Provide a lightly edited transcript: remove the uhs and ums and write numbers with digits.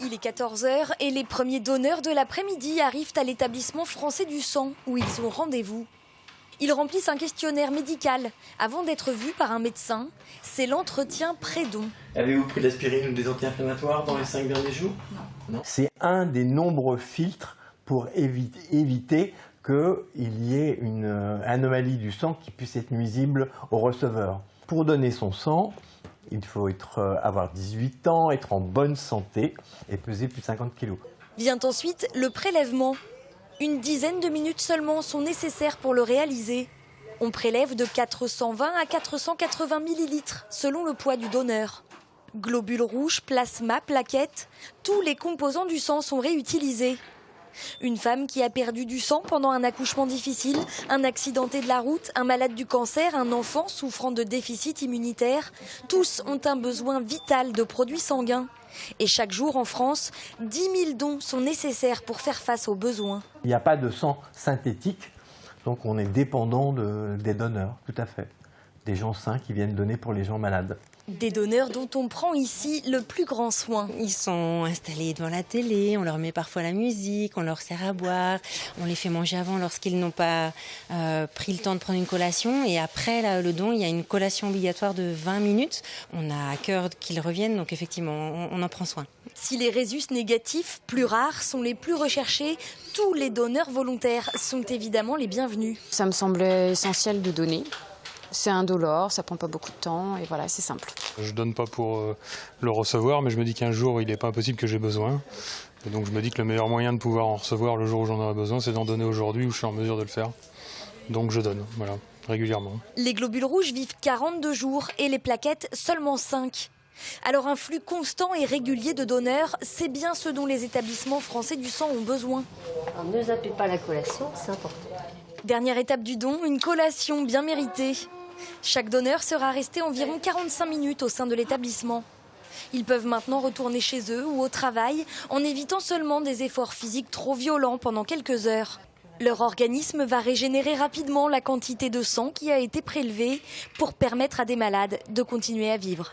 Il est 14 h et les premiers donneurs de l'après-midi arrivent à l'établissement français du sang où ils ont rendez-vous. Ils remplissent un questionnaire médical avant d'être vus par un médecin. C'est l'entretien pré-don. Avez-vous pris de l'aspirine ou des anti-inflammatoires dans les 5 derniers jours? Non. C'est un des nombreux filtres pour éviter qu'il y ait une anomalie du sang qui puisse être nuisible au receveur. Pour donner son sang, il faut avoir 18 ans, être en bonne santé et peser plus de 50 kg. Vient ensuite le prélèvement. Une dizaine de minutes seulement sont nécessaires pour le réaliser. On prélève de 420 à 480 millilitres selon le poids du donneur. Globules rouges, plasma, plaquettes, tous les composants du sang sont réutilisés. Une femme qui a perdu du sang pendant un accouchement difficile, un accidenté de la route, un malade du cancer, un enfant souffrant de déficit immunitaire, tous ont un besoin vital de produits sanguins. Et chaque jour en France, 10 000 dons sont nécessaires pour faire face aux besoins. Il n'y a pas de sang synthétique, donc on est dépendant des donneurs, tout à fait. Des gens sains qui viennent donner pour les gens malades. Des donneurs dont on prend ici le plus grand soin. Ils sont installés devant la télé, on leur met parfois la musique, on leur sert à boire, on les fait manger avant lorsqu'ils n'ont pas pris le temps de prendre une collation. Et après le don, il y a une collation obligatoire de 20 minutes. On a à cœur qu'ils reviennent, donc effectivement, on en prend soin. Si les résus négatifs, plus rares, sont les plus recherchés, tous les donneurs volontaires sont évidemment les bienvenus. Ça me semblait essentiel de donner. C'est indolore, ça prend pas beaucoup de temps et voilà, c'est simple. Je donne pas pour le recevoir, mais je me dis qu'un jour, il n'est pas impossible que j'ai besoin. Et donc je me dis que le meilleur moyen de pouvoir en recevoir le jour où j'en aurai besoin, c'est d'en donner aujourd'hui où je suis en mesure de le faire. Donc je donne, voilà, régulièrement. Les globules rouges vivent 42 jours et les plaquettes seulement 5. Alors un flux constant et régulier de donneurs, c'est bien ce dont les établissements français du sang ont besoin. Alors, ne zappez pas la collation, c'est important. Dernière étape du don, une collation bien méritée. Chaque donneur sera resté environ 45 minutes au sein de l'établissement. Ils peuvent maintenant retourner chez eux ou au travail en évitant seulement des efforts physiques trop violents pendant quelques heures. Leur organisme va régénérer rapidement la quantité de sang qui a été prélevée pour permettre à des malades de continuer à vivre.